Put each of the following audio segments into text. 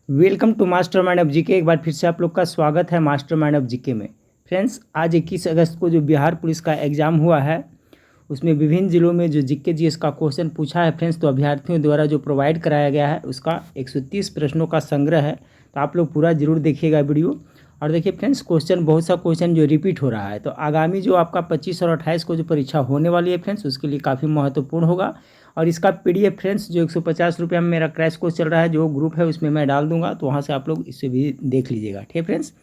Welcome to master mind of GK. एक बार फिर से आप लोग का स्वागत है मास्टर माइंड ऑफ जीके में। फ्रेंड्स, आज 21 अगस्त को जो बिहार पुलिस का एग्ज़ाम हुआ है उसमें विभिन्न ज़िलों में जो जीके जीएस का क्वेश्चन पूछा है फ्रेंड्स, तो अभ्यर्थियों द्वारा जो प्रोवाइड कराया गया है उसका 130 प्रश्नों का संग्रह है। तो आप लोग पूरा ज़रूर देखिएगा वीडियो। और देखिए फ्रेंड्स, बहुत सा क्वेश्चन जो रिपीट हो रहा है, तो आगामी जो आपका 25 और 28 को जो परीक्षा होने वाली है फ्रेंड्स, उसके लिए काफ़ी महत्वपूर्ण होगा। और इसका पीडीएफ फ्रेंड्स जो 150 रुपये में मेरा क्रैश कोर्स चल रहा है, जो ग्रुप है उसमें मैं डाल दूंगा, तो वहाँ से आप लोग इसे भी देख लीजिएगा। ठीक है फ्रेंड्स,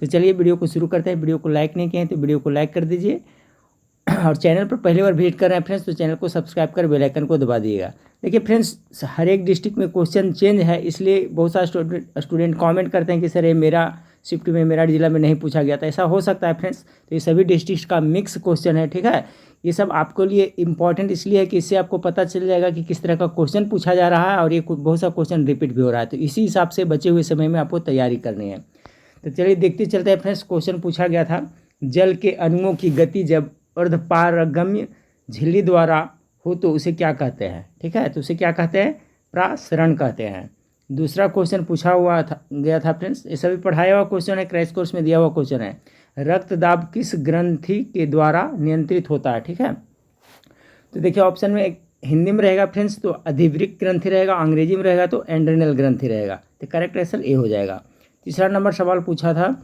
तो चलिए वीडियो को शुरू करते हैं। वीडियो को लाइक नहीं किए हैं तो वीडियो को लाइक कर दीजिए, और चैनल पर पहली बार विजिट कर रहे हैं फ्रेंड्स तो चैनल को सब्सक्राइब कर बेल आइकन को दबा दिएगा। देखिए फ्रेंड्स, हर एक डिस्ट्रिक्ट में क्वेश्चन चेंज है, इसलिए बहुत सारे स्टूडेंट कमेंट करते हैं कि सर ये मेरा शिफ्ट में, मेरा जिला में नहीं पूछा गया था। ऐसा हो सकता है फ्रेंड्स, तो ये सभी डिस्ट्रिक्ट का मिक्स क्वेश्चन है। ठीक है, ये सब आपके लिए इंपॉर्टेंट इसलिए है कि इससे आपको पता चल जाएगा कि किस तरह का क्वेश्चन पूछा जा रहा है, और ये बहुत सा क्वेश्चन रिपीट भी हो रहा है। तो इसी हिसाब से बचे हुए समय में आपको तैयारी करनी है। तो चलिए देखते चलते हैं फ्रेंड्स। क्वेश्चन पूछा गया था, जल के अणुओं की गति जब अर्धपारगम्य झिल्ली द्वारा हो तो उसे क्या कहते हैं। ठीक है, तो उसे क्या कहते हैं, प्रासरण कहते हैं। दूसरा क्वेश्चन पूछा हुआ था गया था फ्रेंड्स, ये सभी पढ़ाया हुआ क्वेश्चन है, क्रैश कोर्स में दिया हुआ क्वेश्चन है। रक्तदाब किस ग्रंथि के द्वारा नियंत्रित होता है। ठीक है, तो देखिए ऑप्शन में हिंदी में रहेगा फ्रेंड्स तो अधिवृक्क ग्रंथि रहेगा, अंग्रेजी में रहेगा तो एंड्रेनल ग्रंथि रहेगा। तो करेक्ट आंसर ए हो जाएगा। तीसरा नंबर सवाल पूछा था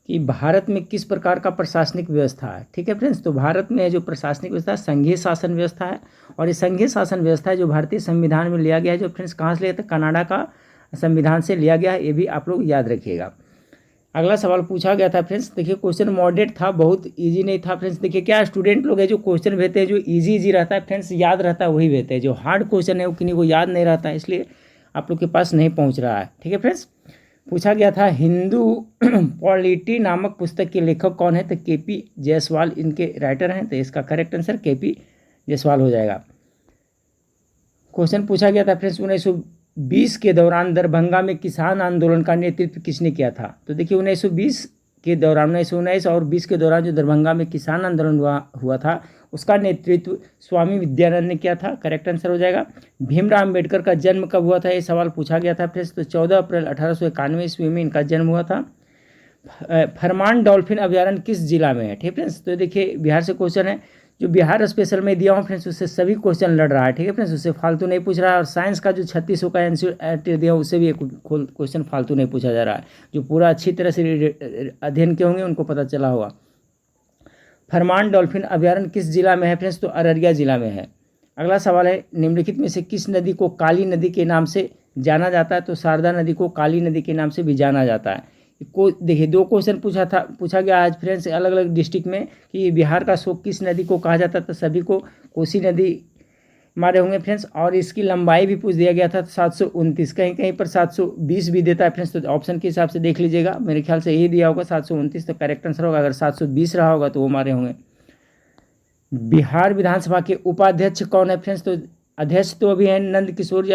कि भारत में किस प्रकार का प्रशासनिक व्यवस्था है। ठीक है फ्रेंड्स, तो भारत में जो प्रशासनिक व्यवस्था संघीय शासन व्यवस्था है, और ये संघीय शासन व्यवस्था है जो भारतीय संविधान में लिया गया है, जो फ्रेंड्स कहाँ से लिया था, कनाडा का संविधान से लिया गया है। ये भी आप लोग याद रखिएगा। अगला सवाल पूछा गया था फ्रेंड्स, देखिए क्वेश्चन मॉडरेट था, बहुत इजी नहीं था फ्रेंड्स। देखिए क्या स्टूडेंट लोग हैं जो क्वेश्चन भेजते हैं, जो इजी रहता है फ्रेंड्स, याद रहता है वही भेजते हैं। जो हार्ड क्वेश्चन है वो किन्हीं को याद नहीं रहता है, इसलिए आप लोग के पास नहीं पहुँच रहा है। ठीक है फ्रेंड्स, पूछा गया था हिंदू पॉलिटी नामक पुस्तक के लेखक कौन है, तो केपी जायसवाल इनके राइटर हैं। तो इसका करेक्ट आंसर केपी जायसवाल हो जाएगा। क्वेश्चन पूछा गया था फ्रेंड्स, 1920 के दौरान दरभंगा में किसान आंदोलन का नेतृत्व किसने किया था। तो देखिए 1920 के दौरान, 1919 और 20 के दौरान जो दरभंगा में किसान आंदोलन हुआ था, उसका नेतृत्व स्वामी विद्यानंद ने किया था। करेक्ट आंसर हो जाएगा। भीमराव अम्बेडकर का जन्म कब हुआ था, ये सवाल पूछा गया था फ्रेंड्स, तो 14 अप्रैल 1891 ईस्वी में इनका जन्म हुआ था। फरमान डॉल्फिन अभ्यारण्य किस जिला में है। ठीक है फ्रेंड्स, तो देखिए बिहार से क्वेश्चन है, जो बिहार स्पेशल में दिया हूँ फ्रेंड्स उससे सभी क्वेश्चन लड़ रहा है। ठीक है फ्रेंड्स, उससे फालतू नहीं पूछ रहा है। और साइंस का जो 3600 का आंसर दिया उससे भी एक क्वेश्चन फालतू नहीं पूछा जा रहा है। जो पूरा अच्छी तरह से अध्ययन किए होंगे उनको पता चला होगा। फरमान डॉल्फिन अभ्यारण्य किस जिला में है फ्रेंड्स, तो अररिया जिला में है। अगला सवाल है, निम्नलिखित में से किस नदी को काली नदी के नाम से जाना जाता है, तो शारदा नदी को काली नदी के नाम से भी जाना जाता है। देखिए दो क्वेश्चन पूछा गया आज फ्रेंड्स अलग अलग डिस्ट्रिक्ट में कि बिहार का शोक किस नदी को कहा जाता है, तो सभी को कोसी नदी मारे होंगे फ्रेंड्स। और इसकी लंबाई भी पूछ दिया गया था, 729, कहीं कहीं पर 720 भी देता है फ्रेंड्स, तो ऑप्शन के हिसाब से देख लीजिएगा। मेरे ख्याल से यही दिया होगा 729, तो करेक्ट आंसर होगा। अगर 720 रहा होगा तो वो मारे होंगे। बिहार विधानसभा के उपाध्यक्ष कौन है फ्रेंड्स, तो अध्यक्ष तो अभी हैं नंद किशोर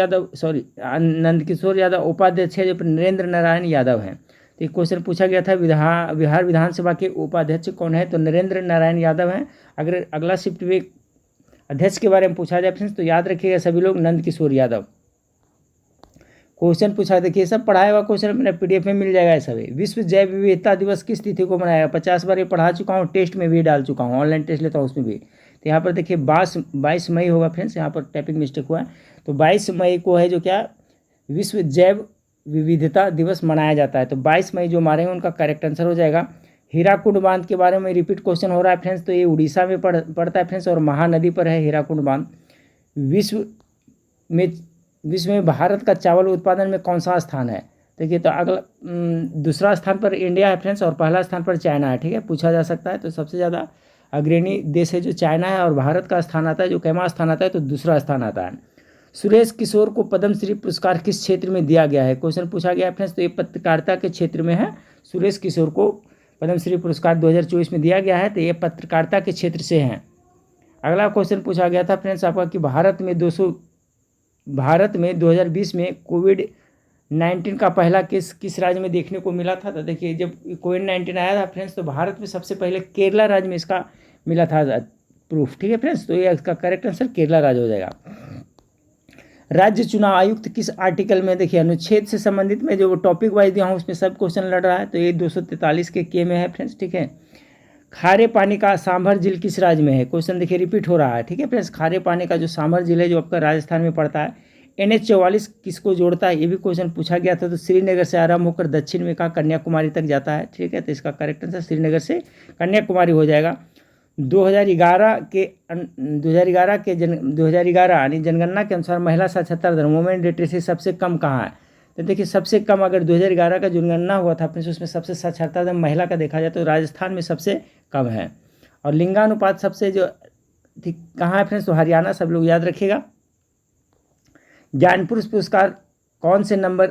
यादव, उपाध्यक्ष है जो नरेंद्र नारायण यादव हैं। तो एक क्वेश्चन पूछा गया था, बिहार विधानसभा के उपाध्यक्ष कौन है, तो नरेंद्र नारायण यादव हैं। अगर अगला शिफ्ट में अध्यक्ष के बारे में पूछा जाए फ्रेंड्स, तो याद रखिएगा सभी लोग नंद किशोर यादव। क्वेश्चन पूछा, देखिए सब पढ़ाया हुआ क्वेश्चन मेरा पीडीएफ में मिल जाएगा। सभी विश्व जैव विविधता दिवस किस तिथि को मनाया, 50 बार ये पढ़ा चुका हूँ, टेस्ट में भी डाल चुका हूँ, ऑनलाइन टेस्ट लेता हूँ उसमें भी। तो यहाँ पर देखिए 22 मई होगा फ्रेंड्स, यहाँ पर टाइपिंग मिस्टेक हुआ है। तो 22 मई को है जो क्या विश्व जैव विविधता दिवस मनाया जाता है। तो 22 मई जो हमारे हैं उनका करेक्ट आंसर हो जाएगा। हीराकुंड बांध के बारे में रिपीट क्वेश्चन हो रहा है फ्रेंड्स, तो ये उड़ीसा में पड़ता है फ्रेंड्स, और महानदी पर है हीराकुंड बांध। विश्व में भारत का चावल उत्पादन में कौन सा स्थान है। देखिए तो अगला दूसरा स्थान पर इंडिया है फ्रेंड्स, और पहला स्थान पर चाइना है। ठीक है, पूछा जा सकता है। तो सबसे ज़्यादा अग्रणी देश है जो चाइना है, और भारत का स्थान आता है जो कैमा स्थान आता है, तो दूसरा स्थान आता है। सुरेश किशोर को पद्मश्री पुरस्कार किस क्षेत्र में दिया गया है, क्वेश्चन पूछा गया है फ्रेंड्स, तो ये पत्रकारिता के क्षेत्र में है। सुरेश किशोर को पद्मश्री पुरस्कार 2024 में दिया गया है, तो ये पत्रकारिता के क्षेत्र से हैं। अगला क्वेश्चन पूछा गया था फ्रेंड्स आपका कि भारत में 2020 में कोविड-19 का पहला केस किस राज्य में देखने को मिला था। तो देखिए जब कोविड-19 आया था फ्रेंड्स, तो भारत में सबसे पहले केरला राज्य में इसका मिला था प्रूफ। ठीक है फ्रेंड्स, तो ये इसका करेक्ट आंसर केरला राज्य हो जाएगा। राज्य चुनाव आयुक्त किस आर्टिकल में, देखिए अनुच्छेद से संबंधित में जो टॉपिक वाइज दिया हूँ उसमें सब क्वेश्चन लड़ रहा है, तो ये 243 के में है फ्रेंड्स, ठीक है। खारे पानी का सांभर झील किस राज्य में है, क्वेश्चन देखिए रिपीट हो रहा है, ठीक है फ्रेंड्स। खारे पानी का जो सांभर झील है जो आपका राजस्थान में पड़ता है। NH44 किसको जोड़ता है, ये भी क्वेश्चन पूछा गया था, तो श्रीनगर से आरंभ होकर दक्षिण में का कन्याकुमारी तक जाता है, ठीक है। तो इसका करेक्ट आंसर श्रीनगर से कन्याकुमारी हो जाएगा। 2011 यानी जनगणना के अनुसार महिला साक्षरता दर वुमेन लिटरेसी सबसे कम कहाँ है, तो देखिए सबसे कम अगर 2011 का जनगणना हुआ था फ्रेंड्स उसमें सबसे साक्षरता दर महिला का देखा जाए तो राजस्थान में सबसे कम है। और लिंगानुपात सबसे जो ठीक कहाँ है फ्रेंड्स, तो हरियाणा, सब लोग याद रखिएगा। ज्ञानपुरुष पुरस्कार कौन से नंबर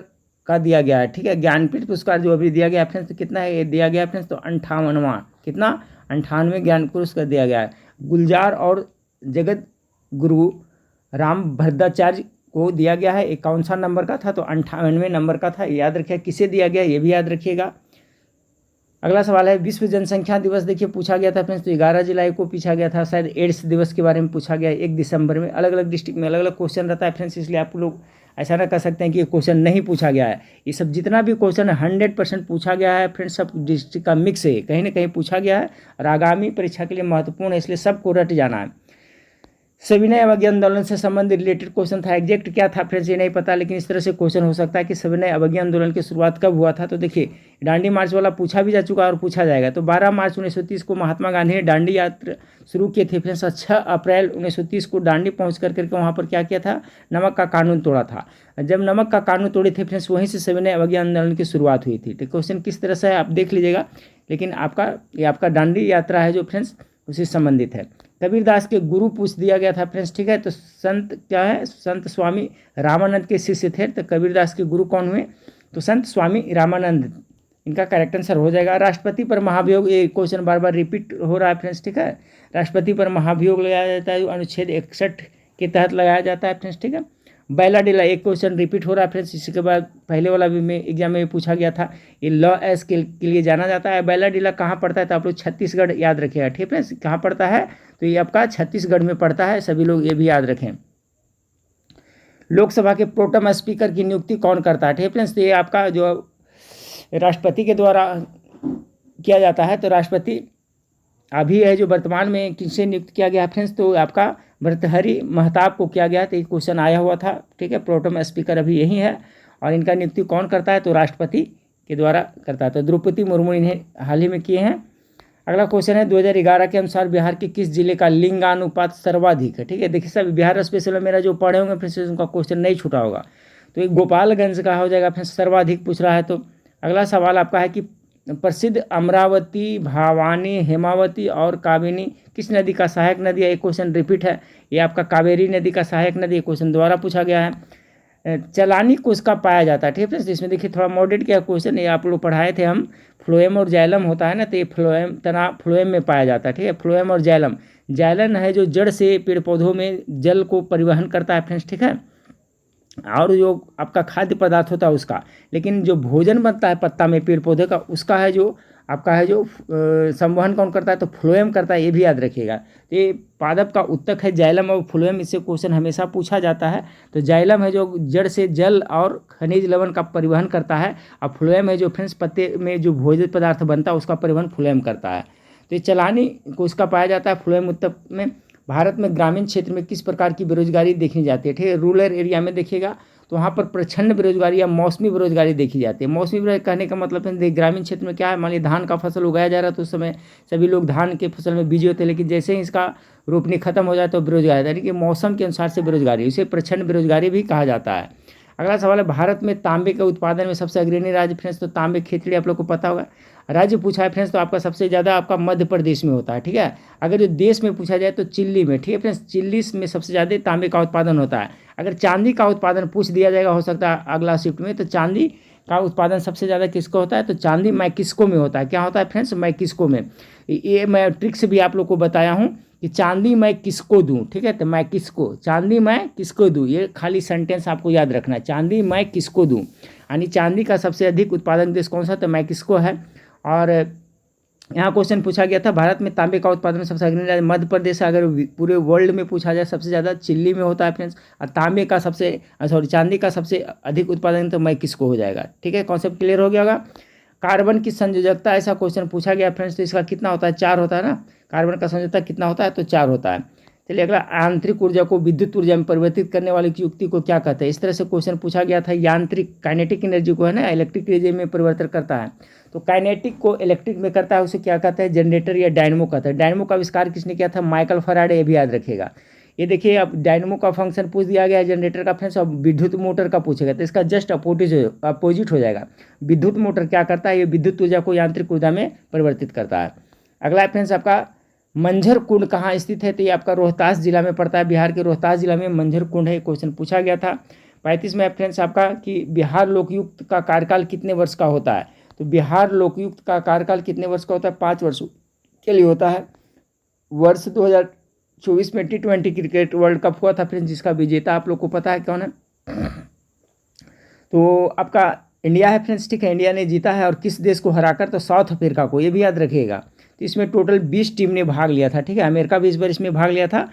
का दिया गया है, ठीक है। ज्ञानपीठ पुरस्कार जो अभी दिया गया है फ्रेंड्स तो कितना है, ये दिया गया है फ्रेंड्स तो 58वां, कितना 98 ज्ञान पुरस्कार दिया गया है। गुलजार और जगत गुरु राम भद्राचार्य को दिया गया है, 51 नंबर का था, तो 98वें नंबर का था, याद रखिए। किसे दिया गया ये भी याद रखिएगा। अगला सवाल है विश्व जनसंख्या दिवस, देखिए पूछा गया था फ्रेंड्स तो 11 जुलाई को पूछा गया था। शायद एड्स दिवस के बारे में पूछा गया है 1 दिसंबर में। अलग अलग डिस्ट्रिक्ट में अलग अलग क्वेश्चन रहता है फ्रेंड्स, इसलिए आप लोग ऐसा ना कर सकते हैं कि ये क्वेश्चन नहीं पूछा गया है। ये सब जितना भी क्वेश्चन है 100% पूछा गया है फ्रेंड्स, सब डिस्ट्रिक्ट का मिक्स है, कहीं ना कहीं पूछा गया है और आगामी परीक्षा के लिए महत्वपूर्ण है, इसलिए सबको रट जाना है। सविनय अवज्ञा आंदोलन से संबंधित रिलेटेड क्वेश्चन था, एग्जैक्ट क्या था फ्रेंड्स ये नहीं पता, लेकिन इस तरह से क्वेश्चन हो सकता है कि सविनय अवज्ञा आंदोलन की शुरुआत कब हुआ था, तो देखिए दांडी मार्च वाला पूछा भी जा चुका है और पूछा जाएगा। तो 12 मार्च 1930 को महात्मा गांधी ने दांडी यात्रा शुरू किए थे फ्रेंड्स। 6 अप्रैल 1930 को दांडी पहुँच करके वहाँ पर क्या किया था, नमक का कानून तोड़ा था। जब नमक का कानून तोड़े थे फ्रेंड्स वहीं से सविनय अवज्ञा आंदोलन की शुरुआत हुई थी। तो क्वेश्चन किस तरह से है आप देख लीजिएगा, लेकिन आपका दांडी यात्रा है जो फ्रेंड्स उसी संबंधित है। कबीरदास के गुरु पूछ दिया गया था फ्रेंड्स, ठीक है। तो संत क्या है, संत स्वामी रामानंद के शिष्य थे, तो कबीरदास के गुरु कौन हुए, तो संत स्वामी रामानंद, इनका करेक्ट आंसर हो जाएगा। राष्ट्रपति पर महाभियोग, ये क्वेश्चन बार बार रिपीट हो रहा है फ्रेंड्स, ठीक है। राष्ट्रपति पर महाभियोग लगाया जाता है, अनुच्छेद 61 के तहत लगाया जाता है फ्रेंड्स, ठीक है। बैला डीला, एक क्वेश्चन रिपीट हो रहा है फ्रेंड्स, इसके बाद पहले वाला भी में एग्जाम में पूछा गया था। ये लॉ एस के लिए जाना जाता है। बैला डीला कहाँ पड़ता है, तो आप लोग छत्तीसगढ़ याद रखिएगा, ठीक है। कहाँ पड़ता है, तो ये आपका छत्तीसगढ़ में पड़ता है, सभी लोग ये भी याद रखें। लोकसभा के प्रोटेम स्पीकर की नियुक्ति कौन करता है, ठीक है फ्रेंड्स। तो ये आपका जो राष्ट्रपति के द्वारा किया जाता है, तो राष्ट्रपति अभी है जो वर्तमान में किससे नियुक्त किया गया है फ्रेंड्स, तो आपका भर्तृहरि महताब को किया गया, तो एक क्वेश्चन आया हुआ था, ठीक है। प्रोटेम स्पीकर अभी यही है और इनका नियुक्ति कौन करता है, तो राष्ट्रपति के द्वारा करता है। तो द्रौपदी मुर्मू इन्हें हाल ही में किए हैं। अगला क्वेश्चन है 2011 के अनुसार बिहार के किस जिले का लिंगानुपात सर्वाधिक है, ठीक है। देखिए सब बिहार स्पेशल में मेरा जो पढ़े होंगे फिर उनका क्वेश्चन नहीं छूटा होगा, तो एक गोपालगंज का हो जाएगा, फिर सर्वाधिक पूछ रहा है। तो अगला सवाल आपका है कि प्रसिद्ध अमरावती, भावानी, हेमावती और काबिनी किस नदी का सहायक नदी है, एक क्वेश्चन रिपीट है, ये आपका कावेरी नदी का सहायक नदी, क्वेश्चन द्वारा पूछा गया है। चलानी कोशिका पाया जाता है, ठीक है। इसमें देखिए थोड़ा मॉडरेट क्या क्वेश्चन, ये आप लोग पढ़ाए थे हम, फ्लोएम और जाइलम होता है ना, तो ये फ्लोएम में पाया जाता है, ठीक है। फ्लोएम और जाइलम, जाइलन है जो जड़ से पेड़ पौधों में जल को परिवहन करता है फ्रेंड्स, ठीक है, और जो आपका खाद्य पदार्थ होता है उसका, लेकिन जो भोजन बनता है पत्ता में पेड़ पौधे का उसका है जो आपका है जो संवहन कौन करता है, तो फ्लोएम करता है, ये भी याद रखिएगा। तो ये पादप का उत्तक है जाइलम और फ्लोएम, इससे क्वेश्चन हमेशा पूछा जाता है। तो जाइलम है जो जड़ से जल और खनिज लवण का परिवहन करता है, और फ्लोएम है जो फ्रेंड्स पत्ते में जो भोज्य पदार्थ बनता है उसका परिवहन फ्लोएम करता है। तो ये चलानी कोशिका पाया जाता है फ्लोएम उत्तक में। भारत में ग्रामीण क्षेत्र में किस प्रकार की बेरोजगारी देखी जाती है, ठीक है। रूरल एरिया में देखिएगा तो वहाँ पर प्रचंड बेरोजगारी या मौसमी बेरोजगारी देखी जाती है। मौसमी बेरोजगारी कहने का मतलब है ग्रामीण क्षेत्र में क्या है, मान लीजिए धान का फसल उगाया जा रहा है तो उस समय सभी लोग धान के फसल में बिजी होते हैं, लेकिन जैसे ही इसका रोपनी खत्म हो जाए तो बेरोजगारी, यानी कि मौसम के अनुसार से बेरोजगारी, इसे प्रचंड बेरोजगारी भी कहा जाता है। अगला सवाल है भारत में तांबे के उत्पादन में सबसे अग्रणी राज्य फ्रेंड्स, तो तांबे खेतड़ी आप लोग को पता होगा। राज्य पूछा है फ्रेंड्स तो आपका सबसे ज़्यादा आपका मध्य प्रदेश में होता है, ठीक है। अगर जो देश में पूछा जाए तो चिल्ली में, ठीक है फ्रेंड्स, चिल्ली में सबसे ज़्यादा तांबे का उत्पादन होता है। अगर चांदी का उत्पादन पूछ दिया जाएगा हो सकता है अगला शिफ्ट में, तो चांदी का उत्पादन सबसे ज़्यादा किसको होता है, तो चांदी मैक्सिको में होता है। क्या होता है फ्रेंड्स, मैक्सिको में। ये मैं ट्रिक्स भी आप लोग को बताया हूँ कि चांदी मैं किसको दूं, ठीक है। तो मैं किसको, चांदी मैं किसको दूं, ये खाली सेंटेंस आपको याद रखना है, चांदी मैं किसको दूं, यानी चांदी का सबसे अधिक उत्पादक देश कौन सा, तो मैक्सिको है। और यहाँ क्वेश्चन पूछा गया था भारत में तांबे का उत्पादन में सबसे अग्रणी राज्य मध्य प्रदेश है। अगर पूरे वर्ल्ड में पूछा जाए सबसे ज़्यादा चिल्ली में होता है फ्रेंड्स, और तांबे का सबसे चांदी का सबसे अधिक उत्पादन तो मैं किसको हो जाएगा। ठीक है, कॉन्सेप्ट क्लियर हो गया होगा। कार्बन की संयोजकता, ऐसा क्वेश्चन पूछा गया फ्रेंड्स, तो इसका कितना होता है, 4 होता है ना। कार्बन का संयोजकता कितना होता है, तो 4 होता है। चलिए अगला, आंतरिक ऊर्जा को विद्युत ऊर्जा में परिवर्तित करने वाली युक्ति को क्या कहते हैं। इस तरह से क्वेश्चन पूछा गया था। यांत्रिक काइनेटिक एनर्जी को है ना इलेक्ट्रिक एनर्जी में परिवर्तन करता है, तो काइनेटिक को इलेक्ट्रिक में करता है, उसे क्या कहते हैं, जनरेटर या डायनमो कहते हैं। डायनमो का आविष्कार किसने किया था, माइकल फैराडे, ये भी याद रखिएगा। ये देखिए अब डायनमो का फंक्शन पूछ दिया गया है, जनरेटर का फ्रेंड्स। अब विद्युत मोटर का पूछेगा तो इसका जस्ट अपोजिट हो जाएगा। विद्युत मोटर क्या करता है, ये विद्युत ऊर्जा को यांत्रिक ऊर्जा में परिवर्तित करता है। अगला फ्रेंड्स आपका मंझर कुंड कहाँ स्थित है, तो ये आपका रोहतास जिला में पड़ता है। बिहार के रोहतास जिला में मंझर कुंड है, क्वेश्चन पूछा गया था। 35 में फ्रेंड्स आपका कि बिहार लोकयुक्त का कार्यकाल कितने वर्ष का होता है, तो बिहार लोकयुक्त का कार्यकाल कितने वर्ष का होता है, 5 वर्ष के लिए होता है। वर्ष 2024 में T20 क्रिकेट वर्ल्ड कप हुआ था फ्रेंड्स, जिसका विजेता आप लोग को पता है कौन है, तो आपका इंडिया है फ्रेंड्स। ठीक है, इंडिया ने जीता है, और किस देश को हराकर, तो साउथ अफ्रीका को, ये भी याद रखिएगा। तो इसमें टोटल 20 टीम ने भाग लिया था। ठीक है, अमेरिका भी इस बार इसमें भाग लिया था,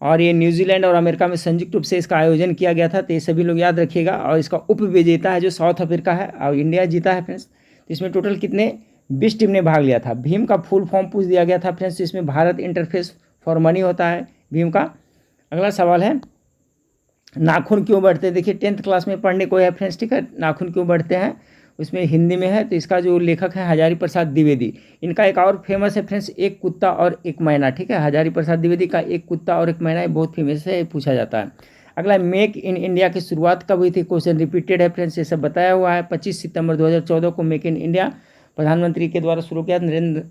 और ये न्यूजीलैंड और अमेरिका में संयुक्त रूप से इसका आयोजन किया गया था, तो ये सभी लोग याद रखिएगा। और इसका उप विजेता है जो साउथ अफ्रीका है, और इंडिया जीता है फ्रेंड्स। तो इसमें टोटल कितने 20 टीम ने भाग लिया था। भीम का फुल फॉर्म पूछ दिया गया था फ्रेंड्स, इसमें भारत इंटरफेस फॉर मनी होता है भीम का। अगला सवाल है, नाखून क्यों बढ़ते हैं। देखिए 10th क्लास में पढ़ने को है फ्रेंड्स। ठीक है, नाखून क्यों बढ़ते हैं, उसमें हिंदी में है, तो इसका जो लेखक है हजारी प्रसाद द्विवेदी। इनका एक और फेमस है फ्रेंड्स, एक कुत्ता और एक मैना। ठीक है, हजारी प्रसाद द्विवेदी का एक कुत्ता और एक मैना, ये बहुत फेमस है, पूछा जाता है। अगला, मेक इन इंडिया की शुरुआत कब हुई थी, क्वेश्चन रिपीटेड है फ्रेंड्स, ये सब बताया हुआ है। 25 सितंबर 2014 को मेक इन इंडिया प्रधानमंत्री के द्वारा शुरू किया, नरेंद्र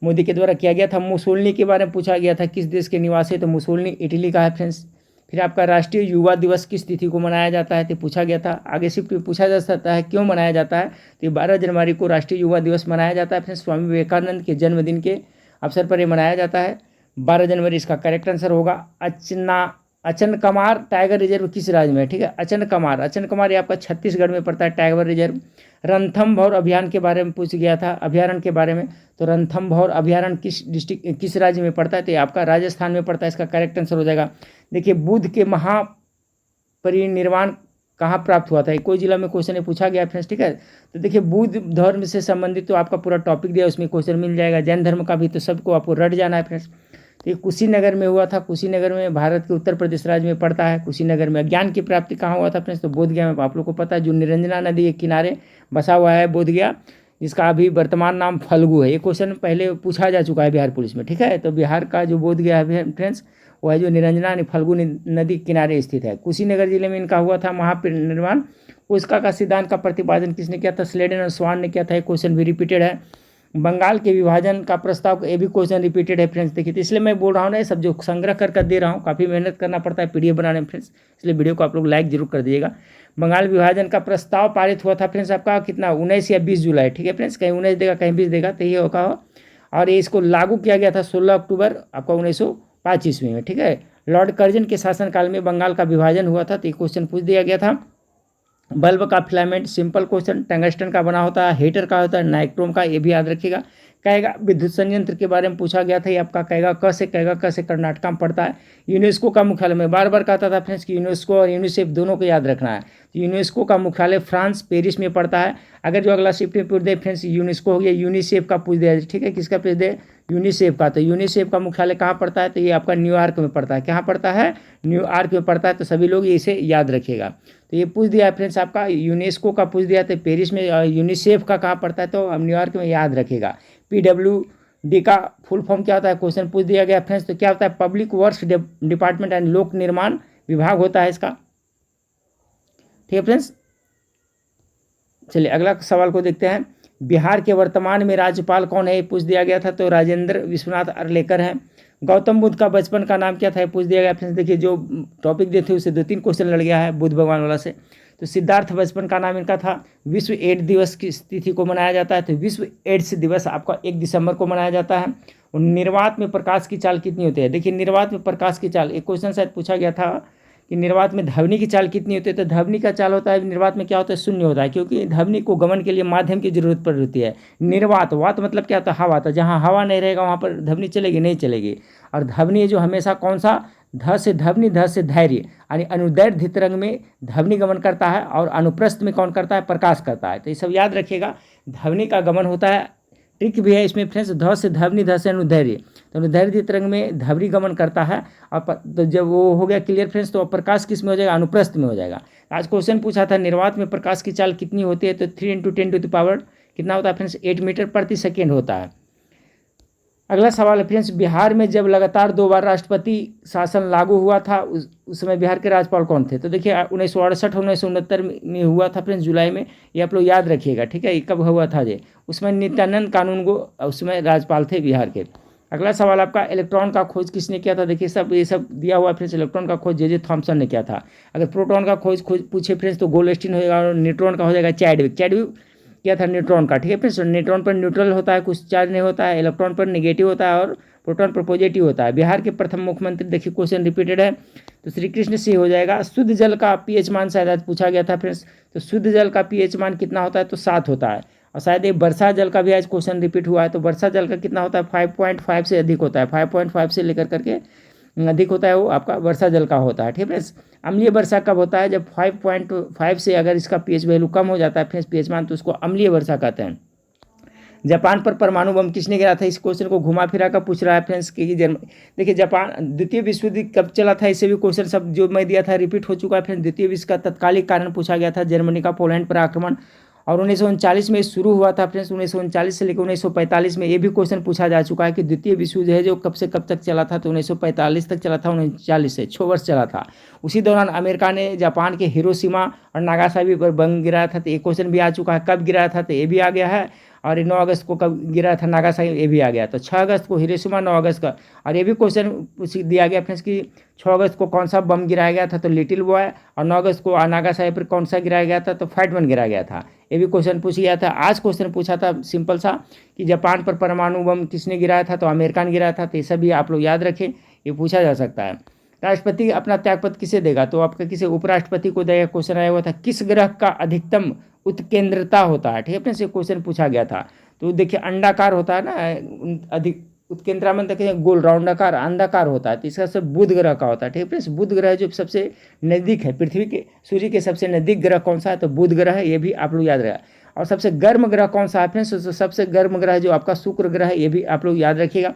मोदी के द्वारा किया गया था। मुसोलिनी के बारे में पूछा गया था, किस देश के निवासी, तो मुसोलिनी इटली का है फ्रेंड्स। फिर आपका राष्ट्रीय युवा दिवस किस तिथि को मनाया जाता है, तो पूछा गया था। आगे शिफ्ट में पूछा जा सकता है क्यों मनाया जाता है, तो 12 जनवरी को राष्ट्रीय युवा दिवस मनाया जाता है फ्रेंड्स। स्वामी विवेकानंद के जन्मदिन के अवसर पर ये मनाया जाता है 12 जनवरी। इसका करेक्ट आंसर होगा अचनकमार टाइगर रिजर्व किस राज्य में है। ठीक है, अचनकमार ये आपका छत्तीसगढ़ में पड़ता है, टाइगर रिजर्व। रणथंभौर अभियान के बारे में पूछ गया था, अभ्यारण्य के बारे में, तो रणथंभौर अभ्यारण्य किस राज्य में पड़ता है, तो ये आपका राजस्थान में पड़ता है। इसका करेक्ट आंसर हो जाएगा। देखिए बुद्ध के महापरिनिर्वाण कहाँ प्राप्त हुआ था, कोई जिला में क्वेश्चन पूछा गया फ्रेंड्स। ठीक है, तो देखिए बुद्ध धर्म से संबंधित तो आपका पूरा टॉपिक दिया, उसमें क्वेश्चन मिल जाएगा। जैन धर्म का भी, तो सबको आपको रट जाना है फ्रेंड्स। तो ये कुशीनगर में हुआ था, कुशीनगर में भारत के उत्तर प्रदेश राज्य में पड़ता है। कुशीनगर में ज्ञान की प्राप्ति कहाँ हुआ था फ्रेंड्स, तो बोधगया में। आप लोग को पता है, जो निरंजना नदी के किनारे बसा हुआ है बोधगया, जिसका अभी वर्तमान नाम फल्गु है। ये क्वेश्चन पहले पूछा जा चुका है बिहार पुलिस में। ठीक है, तो बिहार का जो बोधगया है फ्रेंड्स, वो है जो निरंजना फल्गु नदी किनारे स्थित है। कुशीनगर जिले में इनका हुआ था महापरिनिर्वाण। पुस्का का सिद्धांत का प्रतिपादन किसने किया था, स्लेडन और स्वान ने किया था। एक क्वेश्चन भी रिपीटेड है। बंगाल के विभाजन का प्रस्ताव, ये भी क्वेश्चन रिपीटेड है फ्रेंड्स। देखिए, तो इसलिए मैं बोल रहा हूँ ना, ये सब जो संग्रह कर दे रहा हूँ, काफ़ी मेहनत करना पड़ता है PDF बनाने में फ्रेंड्स, इसलिए वीडियो को आप लोग लाइक जरूर कर दीजिएगा। बंगाल विभाजन का प्रस्ताव पारित हुआ था फ्रेंड्स आपका कितना, 19 या 20 जुलाई। ठीक है फ्रेंड्स, कहीं 19 देगा कहीं 20 देगा, तो ये होगा। और ये इसको लागू किया गया था 16 अक्टूबर आपका 1905 ईस्वी में। ठीक है, लॉर्ड कर्जन के शासनकाल में बंगाल का विभाजन हुआ था, तो ये क्वेश्चन पूछ दिया गया था। बल्ब का फिलामेंट, सिंपल क्वेश्चन, टंगस्टन का बना होता है, हीटर का होता है, नाइक्रोम का, ये भी याद रखिएगा। कहेगा विद्युत संयंत्र के बारे में पूछा गया था, ये आपका कहेगा क से कर्नाटक में पड़ता है। यूनेस्को का मुख्यालय, मैं बार बार कहता था फ्रेंड्स कि यूनेस्को और यूनिसेफ दोनों को याद रखना है। यूनेस्को का मुख्यालय फ्रांस पेरिस में पड़ता है। अगर जो अगला शिफ्ट में पूछ दे फ्रेंड्स, यूनेस्को हो गया, यूनिसेफ का पूछ दिया। ठीक है, किसका पूछ दे, यूनिसेफ का। तो यूनिसेफ का मुख्यालय कहाँ पड़ता है, तो ये आपका न्यूयॉर्क में पड़ता है। कहाँ पड़ता है, न्यूयॉर्क में पड़ता है। तो सभी लोग इसे याद रखिएगा। तो ये पूछ दिया है फ्रेंड्स आपका, यूनेस्को का पूछ दिया, तो पेरिस में। यूनिसेफ का कहाँ पड़ता है, तो न्यूयॉर्क में, याद रखिएगा। PWD का फुल फॉर्म क्या होता है, क्वेश्चन पूछ दिया गया फ्रेंड्स। तो क्या होता है, पब्लिक वर्क्स डिपार्टमेंट एंड लोक निर्माण विभाग होता है इसका। ठीक है फ्रेंड्स, चलिए अगला सवाल को देखते हैं। बिहार के वर्तमान में राज्यपाल कौन है, ये पूछ दिया गया था, तो राजेंद्र विश्वनाथ अरलेकर हैं। गौतम बुद्ध का बचपन का नाम क्या था, ये पूछ दिया गया फ्रेंड्स। देखिए जो टॉपिक देते उससे 2-3 क्वेश्चन लड़ गया है बुद्ध भगवान वाला से। तो सिद्धार्थ बचपन का नाम इनका था। विश्व एड्स दिवस की तिथि को मनाया जाता है, तो विश्व एड्स दिवस आपका 1 दिसंबर को मनाया जाता है। और निर्वात में प्रकाश की चाल कितनी होती है, देखिए निर्वात में प्रकाश की चाल, एक क्वेश्चन शायद पूछा गया था कि निर्वात में ध्वनि की चाल कितनी होती है, तो ध्वनि का चाल होता है निर्वात में क्या होता है, शून्य होता है, क्योंकि ध्वनि को गमन के लिए माध्यम की जरूरत पड़ती है। निर्वात, वात मतलब क्या होता है, हवा। तो जहाँ हवा नहीं रहेगा वहाँ पर ध्वनि चलेगी नहीं चलेगी। और ध्वनि जो हमेशा कौन सा, ध से ध्वनि, ध से धैर्य, यानी अनुदैर्ध्य तरंग में ध्वनि गमन करता है और अनुप्रस्थ में कौन करता है, प्रकाश करता है। तो ये सब याद रखिएगा, ध्वनि का गमन होता है। ट्रिक भी है इसमें फ्रेंड्स, ध से ध्वनि, ध से अनुदैर्ध्य, तो अनुदैर्ध्य तरंग में ध्वनि गमन करता है। और तो जब वो हो गया क्लियर फ्रेंड्स, तो प्रकाश किस में हो जाएगा, अनुप्रस्थ में हो जाएगा। आज क्वेश्चन पूछा था निर्वात में प्रकाश की चाल कितनी होती है, तो 3 × 10⁻⁴ कितना होता है फ्रेंड्स, 8 मीटर प्रति सेकेंड होता है। अगला सवाल है फ्रेंड्स, बिहार में जब लगातार 2 बार राष्ट्रपति शासन लागू हुआ था, उस समय बिहार के राज्यपाल कौन थे, तो देखिए 1968 1969 में हुआ था फ्रेंड्स, जुलाई में। ये आप लोग याद रखिएगा, ठीक है, ये कब हुआ था ये, उसमें नित्यानंद कानून को उसमें राज्यपाल थे बिहार के। अगला सवाल आपका, इलेक्ट्रॉन का खोज किसने किया था, देखिए सब ये सब दिया हुआ फ्रेंड्स। इलेक्ट्रॉन का खोज जे थॉमसन ने किया था। अगर प्रोटॉन का खोज पूछे फ्रेंड्स, तो गोल्डस्टीन होगा, और न्यूट्रॉन का हो जाएगा चैडविक किया था न्यूट्रॉन का, ठीक है फ्रेंड्स। न्यूट्रॉन पर न्यूट्रल होता है, कुछ चार्ज नहीं होता है, इलेक्ट्रॉन पर नेगेटिव होता है, और प्रोटॉन पर पॉजिटिव होता है। बिहार के प्रथम मुख्यमंत्री, देखिए क्वेश्चन रिपीटेड है, तो श्री कृष्ण सिंह हो जाएगा। शुद्ध जल का पीएच मान शायद आज पूछा गया था फ्रेंड्स, तो शुद्ध जल का पीएच मान कितना होता है, तो 7 होता है। और शायद ये वर्षा जल का भी आज क्वेश्चन रिपीट हुआ है, तो वर्षा जल का कितना होता है, 5.5 से अधिक होता है, 5.5 से लेकर करके अधिक होता है, वो आपका वर्षा जल का होता है, ठीक है। अम्लीय वर्षा कब होता है, जब 5.5 से अगर इसका पीएच वैल्यू कम हो जाता है फ्रेंड्स, पीएच मान, तो उसको अम्लीय वर्षा कहते हैं। जापान पर परमाणु बम किसने गिरा था, इस क्वेश्चन को घुमा फिरा कर पूछ रहा है फ्रेंड्स कि देखिए जापान द्वितीय विश्व युद्ध कब चला था, इससे भी क्वेश्चन सब जो मैं दिया था रिपीट हो चुका है फ्रेंड्स। द्वितीय विश्व का तत्कालिक कारण पूछा गया था, जर्मनी का पोलैंड पर आक्रमण, और 1939 में शुरू हुआ था फ्रेंड्स। 1939 से लेकर 1945 में ये भी क्वेश्चन पूछा जा चुका है कि द्वितीय विश्व युद्ध है जो कब से कब तक चला था, तो 1945 तक चला था, 1940 से 6 वर्ष चला था। उसी दौरान अमेरिका ने जापान के हिरोशिमा और नागासाकी पर बम गिराया था, तो ये क्वेश्चन भी आ चुका है। कब गिराया था, तो ये भी आ गया है। और 9 अगस्त को कब गिरा था नागासाकी, ये भी आ गया। तो 6 अगस्त को हिरोशिमा, 9 अगस्त का। और ये भी क्वेश्चन दिया गया फ्रेंड्स कि 6 अगस्त को कौन सा बम गिराया गया था, तो लिटिल बॉय, और 9 अगस्त को नागासाकी पर कौन सा गिराया गया था, तो फैटमैन गिराया गया था। ये भी क्वेश्चन पूछ गया था। आज क्वेश्चन पूछा था सिंपल सा कि जापान पर परमाणु बम किसने गिराया था, तो अमेरिका ने गिराया था। तो ये सब भी आप लोग याद रखें, ये पूछा जा सकता है। राष्ट्रपति अपना त्यागपत्र किसे देगा, तो आपका किसी उपराष्ट्रपति को देगा। क्वेश्चन आया हुआ था, किस ग्रह का अधिकतम उत्केंद्रता होता है, ठीक है, अपने से क्वेश्चन पूछा गया था। तो देखिए अंडाकार होता है ना, अधिक उत्केंद्रा में देखिए गोल राउंडाकार अंडाकार होता है, तो इसका सब बुध ग्रह का होता है, ठीक है फ्रेंड्स। बुध ग्रह जो सबसे नज़दीक है पृथ्वी के, सूर्य के सबसे नज़दीक ग्रह कौन सा है, तो बुध ग्रह है, ये भी आप लोग याद रखेगा। और सबसे गर्म ग्रह कौन सा है फ्रेंड्स, तो सबसे गर्म ग्रह जो आपका शुक्र ग्रह है, ये भी आप लोग याद रखिएगा।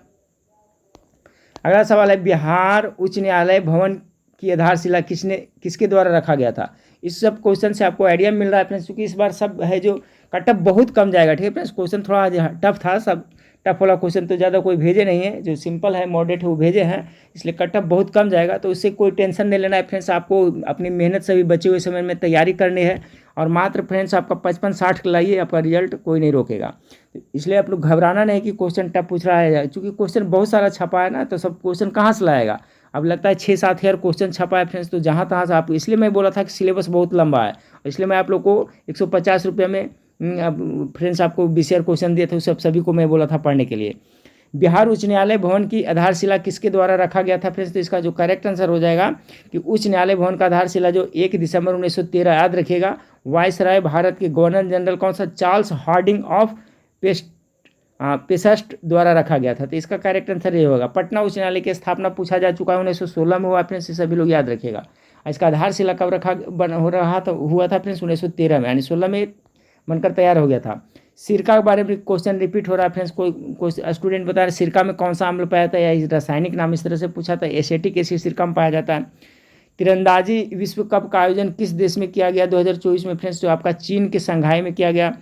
अगला सवाल है, बिहार उच्च न्यायालय भवन की आधारशिला किसके द्वारा रखा गया था। इस सब क्वेश्चन से आपको आइडिया मिल रहा है फ्रेंड्स, क्योंकि इस बार सब है जो कटअप बहुत कम जाएगा, ठीक है फ्रेंड्स। क्वेश्चन थोड़ा टफ था, सब टफ वाला क्वेश्चन तो ज़्यादा कोई भेजे नहीं है, जो सिंपल है मॉडरेट है वो भेजे हैं, इसलिए कटअप बहुत कम जाएगा। तो उससे कोई टेंशन नहीं लेना है फ्रेंड्स, आपको अपनी मेहनत से भी बचे हुए समय में तैयारी करनी है। और मात्र फ्रेंड्स आपका 55-60 लाइए, आपका रिजल्ट कोई नहीं रोकेगा। इसलिए आप लोग घबराना नहीं कि क्वेश्चन टफ पूछ रहा है, क्योंकि क्वेश्चन बहुत सारा छपा है ना, तो सब क्वेश्चन कहाँ से लाएगा। अब लगता है 6-7 हज़ार क्वेश्चन छपा है फ्रेंड्स, तो जहाँ तहाँ से आप, इसलिए मैं बोला था कि सिलेबस बहुत लंबा है, इसलिए मैं आप लोग को 150 रुपये में फ्रेंड्स आपको 20 क्वेश्चन दिए थे, सब सभी को मैं बोला था पढ़ने के लिए। बिहार उच्च न्यायालय भवन की आधारशिला किसके द्वारा रखा गया था फ्रेंड्स, तो इसका जो करेक्ट आंसर हो जाएगा कि उच्च न्यायालय भवन का आधारशिला जो 1 दिसंबर 1913, याद रखिएगा, वायसराय भारत के गवर्नर जनरल कौन सा, चार्ल्स हार्डिंग ऑफ पेसस्ट द्वारा रखा गया था। तो इसका करेक्ट आंसर ये होगा। पटना उच्च न्यायालय की स्थापना पूछा जा चुका है, 1916 में हुआ फ्रेंड्स, सभी लोग याद रखिएगा। इसका आधारशिला कब हुआ था फ्रेंड्स, 1913 में, यानी 16 में बनकर तैयार हो गया था। सिरका के बारे में क्वेश्चन रिपीट हो रहा है फ्रेंड्स, कोई स्टूडेंट बता रहे सिरका में कौन सा अम्ल पाया था, या रासायनिक नाम इस तरह से पूछा था। एसिटिक एसिड सिरका में पाया जाता है। तीरंदाजी विश्व कप का आयोजन किस देश में किया गया 2024 में फ्रेंड्स, जो आपका चीन के शंघाई में किया गया।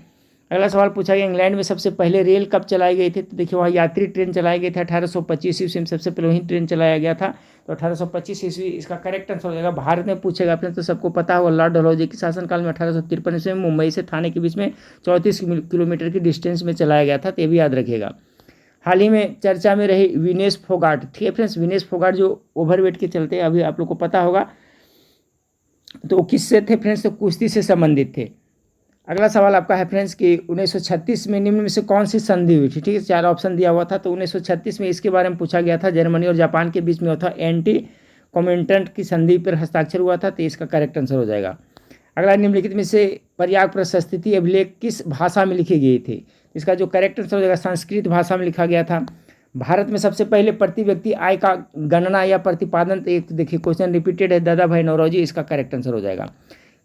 अगला सवाल पूछा गया, इंग्लैंड में सबसे पहले रेल कब चलाई गई थी, तो देखिए वहाँ यात्री ट्रेन चलाई गई थी 1825 ईस्वी में, सबसे पहले वहीं ट्रेन चलाया गया था, तो 1825 ईस्वी इसका करेक्ट आंसर हो जाएगा। भारत में पूछेगा अपने, तो सबको पता होगा लॉर्ड डलहौजी के शासनकाल में 1853 ईस्वी में मुंबई से थाने के बीच में 34 किलोमीटर की डिस्टेंस में चलाया गया था, तो ये भी याद रखिएगा। हाल ही में चर्चा में रही विनेश फोगाट, ठीक है फ्रेंड्स, विनेश फोगाट जो ओवरवेट के चलते अभी आप लोग को पता होगा, तो किससे थे फ्रेंड्स, तो कुश्ती से संबंधित थे। अगला सवाल आपका है फ्रेंड्स कि 1936 में निम्न में से कौन सी संधि हुई थी, ठीक है, 4 ऑप्शन दिया हुआ था, तो 1936 में इसके बारे में पूछा गया था। जर्मनी और जापान के बीच में हुआ था एंटी कॉमिन्टेंट की संधि पर हस्ताक्षर हुआ था, तो इसका करेक्ट आंसर हो जाएगा। अगला, निम्नलिखित में से पर्याप्त प्रशस्ति अभिलेख किस भाषा में लिखी गई थी? इसका जो करेक्ट आंसर हो जाएगा संस्कृत भाषा में लिखा गया था। भारत में सबसे पहले प्रति व्यक्ति आय का गणना या प्रतिपादन, तो एक देखिए क्वेश्चन रिपीटेड है, दादा भाई नौरोजी, इसका करेक्ट आंसर हो जाएगा।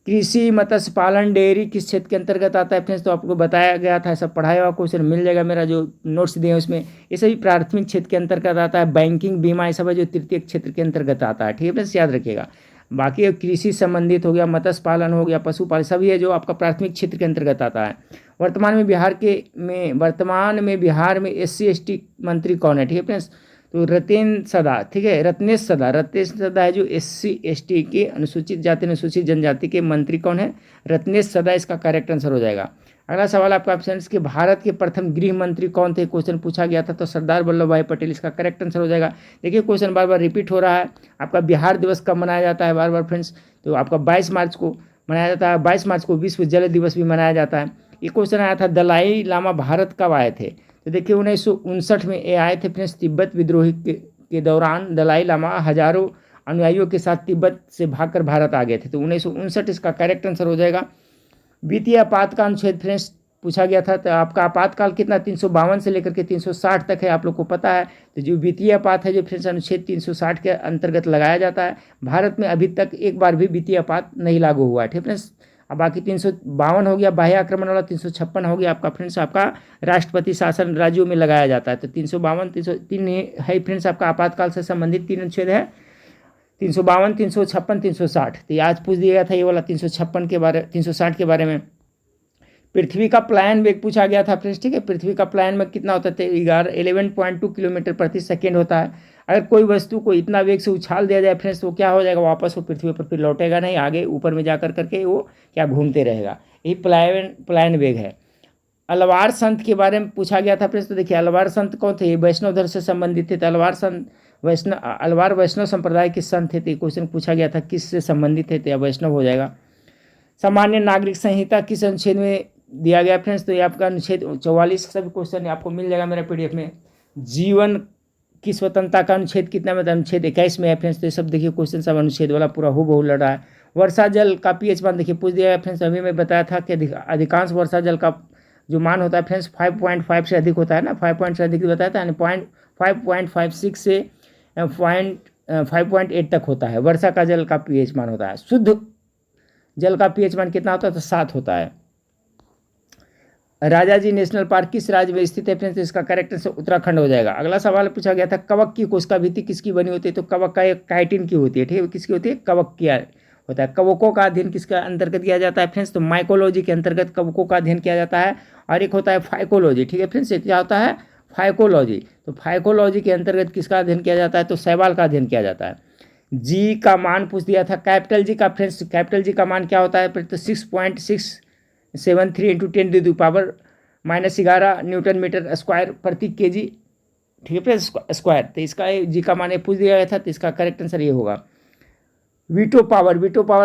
कृषि, मत्स्य पालन, डेयरी किस क्षेत्र के अंतर्गत आता है फ्रेंड्स? तो आपको बताया गया था, सब पढ़ाया हुआ क्वेश्चन मिल जाएगा, मेरा जो नोट्स दिए हैं उसमें। ये सभी प्राथमिक क्षेत्र के अंतर्गत आता है। बैंकिंग, बीमा, ये सब है जो तृतीय क्षेत्र के अंतर्गत आता है, ठीक है फ्रेंड्स, याद रखिएगा। बाकी कृषि संबंधित हो गया, मत्स्य पालन हो गया, पशुपालन, सभी है जो आपका प्राथमिक क्षेत्र के अंतर्गत आता है। वर्तमान में बिहार में SC/ST मंत्री कौन है? ठीक है फ्रेंड्स, तो रतेन सदा, ठीक है, रत्नेश सदा है जो SC/ST के अनुसूचित जाति अनुसूचित जनजाति के मंत्री कौन है? रत्नेश सदा, इसका करेक्ट आंसर हो जाएगा। अगला सवाल आपका फ्रेंड्स कि भारत के प्रथम गृह मंत्री कौन थे? क्वेश्चन पूछा गया था, तो सरदार वल्लभ भाई पटेल, इसका करेक्ट आंसर हो जाएगा। देखिए क्वेश्चन बार बार रिपीट हो रहा है। आपका बिहार दिवस कब मनाया जाता है? बार बार फ्रेंड्स, तो आपका 22 मार्च को मनाया जाता है। 22 मार्च को विश्व जल दिवस भी मनाया जाता है। ये क्वेश्चन आया था, दलाई लामा भारत कब आए थे? तो देखिए 1959 में ये आए थे फ्रेंड्स। तिब्बत विद्रोह के दौरान दलाई लामा हजारों अनुयायियों के साथ तिब्बत से भागकर भारत आ गए थे, तो 1959 इसका करेक्ट आंसर हो जाएगा। वित्तीय आपात का अनुच्छेद फ्रेंड्स पूछा गया था, तो आपका आपातकाल कितना? 352 से लेकर के 360 तक है, आप लोग को पता है। तो जो वित्तीय आपात है जो फ्रेंड्स अनुच्छेद 360 के अंतर्गत लगाया जाता है। भारत में अभी तक एक बार भी वित्तीय आपात नहीं लागू हुआ है, ठीक है फ्रेंड्स। अब बाकी 352 हो गया बाह्य आक्रमण वाला, 356 हो गया आपका फ्रेंड्स आपका राष्ट्रपति शासन राज्यों में लगाया जाता है। तो 352 303 है फ्रेंड्स आपका आपातकाल से संबंधित 3 अनुच्छेद है, 352, 356, 360। तो आज पूछ दिया गया था ये वाला 360 के बारे में। पृथ्वी का प्लायन वेग पूछा गया था फ्रेंड्स, ठीक है। पृथ्वी का प्लायन में कितना होता है? 11.2 किलोमीटर प्रति सेकेंड होता है। अगर कोई वस्तु को इतना वेग से उछाल दिया जाए फ्रेंड्स, तो क्या हो जाएगा? वापस वो पृथ्वी पर फिर लौटेगा नहीं, आगे ऊपर में जाकर करके वो क्या घूमते रहेगा। यही प्लायन वेग है। अलवार संत के बारे में पूछा गया था फ्रेंड्स, तो देखिए अलवार संत कौन थे? वैष्णव धर्म से संबंधित थे। तो अलवार वैष्णव संप्रदाय के संत थे। तो क्वेश्चन पूछा गया था किससे संबंधित थे, तो या वैष्णव हो जाएगा। सामान्य नागरिक संहिता किस अनुच्छेद में दिया गया फ्रेंड्स? तो ये आपका अनुच्छेद 44, सभी क्वेश्चन आपको मिल जाएगा मेरा PDF में। जीवन की स्वतंत्रता का अनुच्छेद कितना में? अनुच्छेद 21 में है फ्रेंड्स। तो ये सब देखिए क्वेश्चन सब अनुच्छेद वाला पूरा हूबहू लड़ा है। वर्षा जल का pH मान देखिए पूछ दिया है फ्रेंड्स। अभी मैं बताया था कि अधिकांश वर्षा जल का जो मान होता है फ्रेंड्स 5.5 से अधिक होता है ना, 5 पॉइंट से अधिक बताया था, यानी 5.56 से 5.8 तक होता है वर्षा का जल का pH मान होता है। शुद्ध जल का pH मान कितना होता है? तो 7 होता है। राजाजी नेशनल पार्क किस राज्य में स्थित है फ्रेंड्स? इसका करेक्ट आंसर उत्तराखंड हो जाएगा। अगला सवाल पूछा गया था, कवक की कोशिका भित्ति किसकी बनी होती है? तो कवक का एक काइटिन की होती है, ठीक है। किसकी होती है? कवक की होता है। कवकों का अध्ययन किसके अंतर्गत किया जाता है फ्रेंड्स? तो माइकोलॉजी के अंतर्गत कवकों का अध्ययन किया जाता है। और एक होता है फाइकोलॉजी, ठीक है फ्रेंड्स। क्या होता है? फाइकोलॉजी। तो फाइकोलॉजी के अंतर्गत किसका अध्ययन किया जाता है? तो शैवाल का अध्ययन किया जाता है। जी का मान पूछ दिया था, कैपिटल जी का फ्रेंड्स, कैपिटल जी का मान क्या होता है? तो 6.673 × 10⁻11 न्यूटन मीटर स्क्वायर प्रति kg, ठीक है फ्रेंड्स, स्क्वायर। तो इसका जी का मान पूछ दिया गया था, तो इसका करेक्ट आंसर ये होगा। वीटो पावर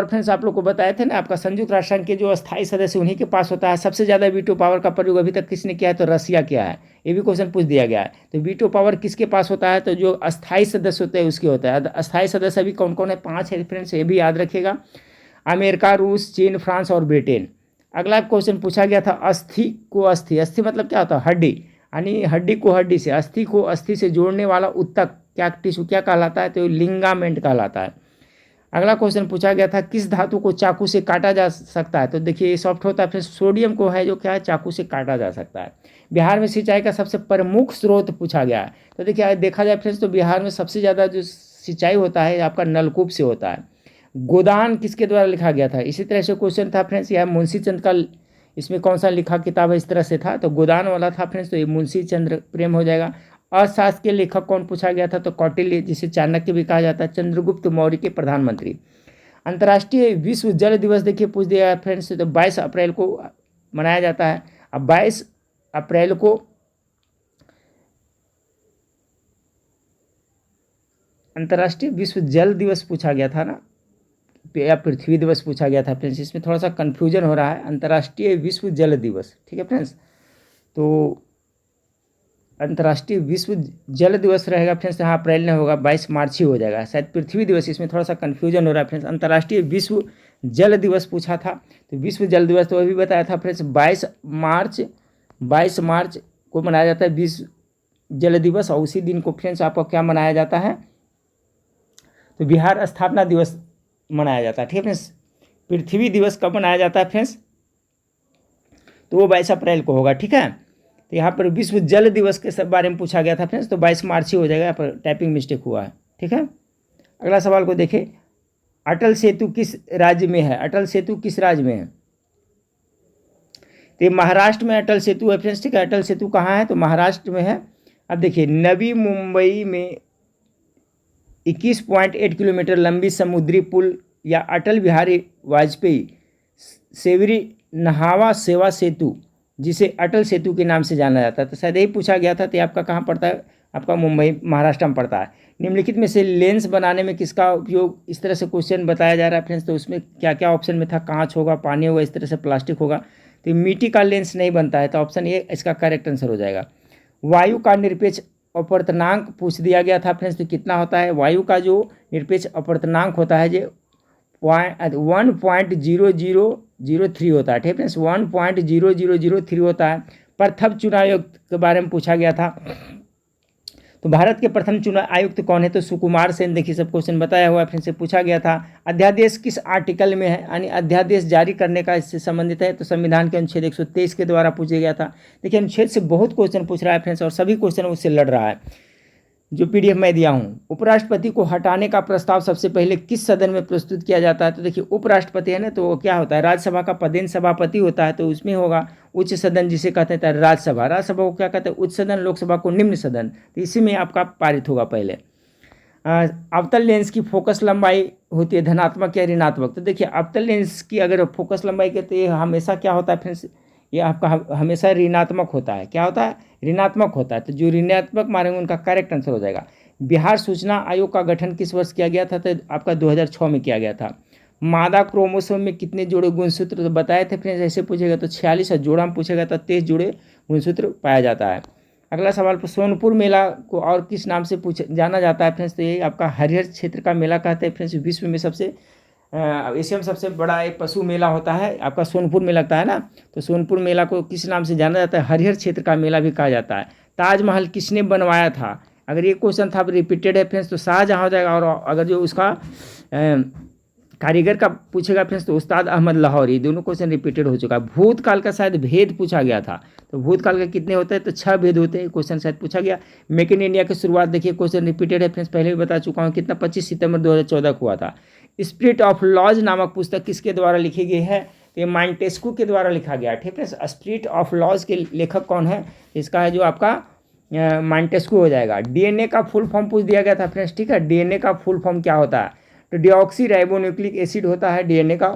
फ्रेंड्स आप लोग को बताए थे ना, आपका संयुक्त राष्ट्र संघ के जो अस्थायी सदस्य उन्हीं के पास होता है। सबसे ज़्यादा वीटो पावर का प्रयोग अभी तक किसने किया है? तो रसिया किया है। ये भी क्वेश्चन पूछ दिया गया है। तो वीटो पावर किसके पास होता है? तो जो अस्थायी सदस्य होते हैं उसके होता है। अस्थायी सदस्य अभी कौन कौन है? 5 है फ्रेंड्स, ये भी याद रखिएगा। अमेरिका, रूस, चीन, फ्रांस और ब्रिटेन। अगला क्वेश्चन पूछा गया था, अस्थि मतलब क्या होता है? हड्डी, यानी हड्डी को हड्डी से, अस्थि को अस्थि से जोड़ने वाला उत्तक क्या टिश्यू क्या कहलाता है? तो लिंगामेंट कहलाता है। अगला क्वेश्चन पूछा गया था, किस धातु को चाकू से काटा जा सकता है? तो देखिए ये सॉफ्ट होता है फिर सोडियम को है जो क्या है? चाकू से काटा जा सकता है। बिहार में सिंचाई का सबसे प्रमुख स्रोत पूछा गया है। तो देखिए देखा जाए फ्रेंड्स, तो बिहार में सबसे ज़्यादा जो सिंचाई होता है आपका नलकूप से होता है। गोदान किसके द्वारा लिखा गया था? इसी तरह से क्वेश्चन था फ्रेंड्स, यह मुंशी चंद्र का, इसमें कौन सा लिखा किताब है? इस तरह से था, तो गोदान वाला था फ्रेंड्स, तो ये मुंशी चंद्र प्रेम हो जाएगा। अर्थशास्त्र के लेखक कौन पूछा गया था? तो कौटिल्य, जिसे चाणक्य भी कहा जाता है, चंद्रगुप्त मौर्य के प्रधानमंत्री। अंतर्राष्ट्रीय विश्व जल दिवस देखिए पूछ दिया है फ्रेंड्स, तो 22 अप्रैल को मनाया जाता है। अब 22 अप्रैल को अंतर्राष्ट्रीय विश्व जल दिवस पूछा गया था ना, या पृथ्वी दिवस पूछा गया था फ्रेंड्स, इसमें थोड़ा सा कन्फ्यूजन हो रहा है। अंतर्राष्ट्रीय विश्व जल दिवस, ठीक है फ्रेंड्स। तो अंतर्राष्ट्रीय विश्व जल दिवस रहेगा फ्रेंड्स, यहाँ अप्रैल में होगा, 22 मार्च ही हो जाएगा। शायद पृथ्वी दिवस, इसमें थोड़ा सा कन्फ्यूजन हो रहा है फ्रेंड्स। अंतर्राष्ट्रीय विश्व जल दिवस पूछा था, तो विश्व जल दिवस तो अभी बताया था फ्रेंड्स 22 मार्च को मनाया जाता है विश्व जल दिवस। और उसी दिन को फ्रेंड्स आपको क्या मनाया जाता है, तो बिहार स्थापना दिवस मनाया जाता है। ठीक है फ्रेंड्स, पृथ्वी दिवस कब मनाया जाता है फ्रेंड्स, तो वो 22 अप्रैल को होगा। ठीक है, तो यहाँ पर विश्व जल दिवस के सब बारे में पूछा गया था फ्रेंड्स, तो 22 मार्च ही हो जाएगा, यहाँ पर टाइपिंग मिस्टेक हुआ है। ठीक है, अगला सवाल को देखें, अटल सेतु किस राज्य में है? अटल सेतु किस राज्य में है? तो ये महाराष्ट्र में अटल सेतु है फ्रेंड्स। ठीक है, अटल सेतु कहाँ है, तो महाराष्ट्र में है। अब देखिए, नवी मुंबई में 21.8 किलोमीटर लंबी समुद्री पुल या अटल बिहारी वाजपेयी सेवरी नहावा सेवा सेतु, जिसे अटल सेतु के नाम से जाना जाता है, तो शायद यही पूछा गया था। तो आपका कहाँ पड़ता है, आपका मुंबई महाराष्ट्र में पड़ता है। निम्नलिखित में से लेंस बनाने में किसका उपयोग, इस तरह से क्वेश्चन बताया जा रहा है फ्रेंड्स, तो उसमें क्या क्या ऑप्शन में था, कांच होगा, पानी होगा, इस तरह से प्लास्टिक होगा। तो मिट्टी का लेंस नहीं बनता है, तो ऑप्शन ए इसका करेक्ट आंसर हो जाएगा। वायु का निरपेक्ष अपवर्तनांक पूछ दिया गया था फ्रेंड्स, तो कितना होता है वायु का जो निरपेक्ष अपवर्तनांक होता है, जो 1.0003 होता है। ठीक है फ्रेंड्स, 1.0003 होता है। प्रथम चुनाव आयुक्त के बारे में पूछा गया था, तो भारत के प्रथम चुनाव आयुक्त कौन है, तो सुकुमार सेन। देखिए सब क्वेश्चन बताया हुआ है, फिर से पूछा गया था। अध्यादेश किस आर्टिकल में है, यानी अध्यादेश जारी करने का इससे संबंधित है, तो संविधान के अनुच्छेद 123 के द्वारा पूछा गया था। देखिए अनुच्छेद से बहुत क्वेश्चन पूछ रहा है फ्रेंड्स, और सभी क्वेश्चन उससे लड़ रहा है, जो पीडीएफ में दिया हूँ। उपराष्ट्रपति को हटाने का प्रस्ताव सबसे पहले किस सदन में प्रस्तुत किया जाता है, तो देखिए उपराष्ट्रपति है ना, तो वो क्या होता है, राज्यसभा का पदेन सभापति होता है, तो उसमें होगा उच्च सदन, जिसे कहते हैं राज्यसभा। राज्यसभा को क्या कहते हैं, उच्च सदन, लोकसभा को निम्न सदन, तो इसी में आपका पारित होगा पहले। अवतल लेंस की फोकस लंबाई होती है धनात्मक या ऋणात्मक, तो देखिए अवतल लेंस की अगर फोकस लंबाई कहते हैं, हमेशा क्या होता है फ्रेंड्स, ये आपका हमेशा ऋणात्मक होता है। क्या होता है, ऋणात्मक होता है, तो जो ऋणात्मक मारेंगे उनका करेक्ट आंसर हो जाएगा। बिहार सूचना आयोग का गठन किस वर्ष किया गया था, तो आपका 2006 में किया गया था। मादा क्रोमोसोम में कितने जोड़े गुणसूत्र तो बताए थे फ्रेंड्स, ऐसे पूछेगा तो 46 है, जोड़ा में पूछेगा तो 23 जोड़े गुणसूत्र पाया जाता है। अगला सवाल पर सोनपुर मेला को और किस नाम से जाना जाता है फ्रेंड्स, तो ये आपका हरिहर क्षेत्र का मेला कहते हैं फ्रेंड्स। विश्व में सबसे एशिया में सबसे बड़ा एक पशु मेला होता है, आपका सोनपुर में लगता है ना, तो सोनपुर मेला को किस नाम से जाना जाता है, हरिहर क्षेत्र का मेला भी कहा जाता है। ताजमहल किसने बनवाया था, अगर ये क्वेश्चन था रिपीटेड है फ्रेंड्स, तो शाहजहाँ हो जाएगा। और अगर जो उसका कारीगर का पूछेगा फ्रेंड्स, तो उस्ताद अहमद लाहौरी। दोनों क्वेश्चन रिपीटेड हो चुका है। भूतकाल का शायद भेद पूछा गया था, तो भूतकाल के कितने होते हैं, तो 6 भेद होते हैं, क्वेश्चन शायद पूछा गया। मेक इन इंडिया की शुरुआत देखिए क्वेश्चन रिपीटेड है फ्रेंड्स, पहले भी बता चुका हूँ, कितना 25 सितंबर 2014 को हुआ था। स्पिरिट ऑफ लॉज नामक पुस्तक किसके द्वारा लिखी गई है, तो ये मॉन्टेस्क्यू के द्वारा लिखा गया है। ठीक है, स्पिरिट ऑफ लॉज के लेखक कौन है, इसका है जो आपका मॉन्टेस्क्यू हो जाएगा। डीएनए का फुल फॉर्म पूछ दिया गया था फ्रेंड्स। ठीक है, डीएनए का फुल फॉर्म क्या होता है, तो डिऑक्सी राइबोन्यूक्लिक एसिड होता है डीएनए का,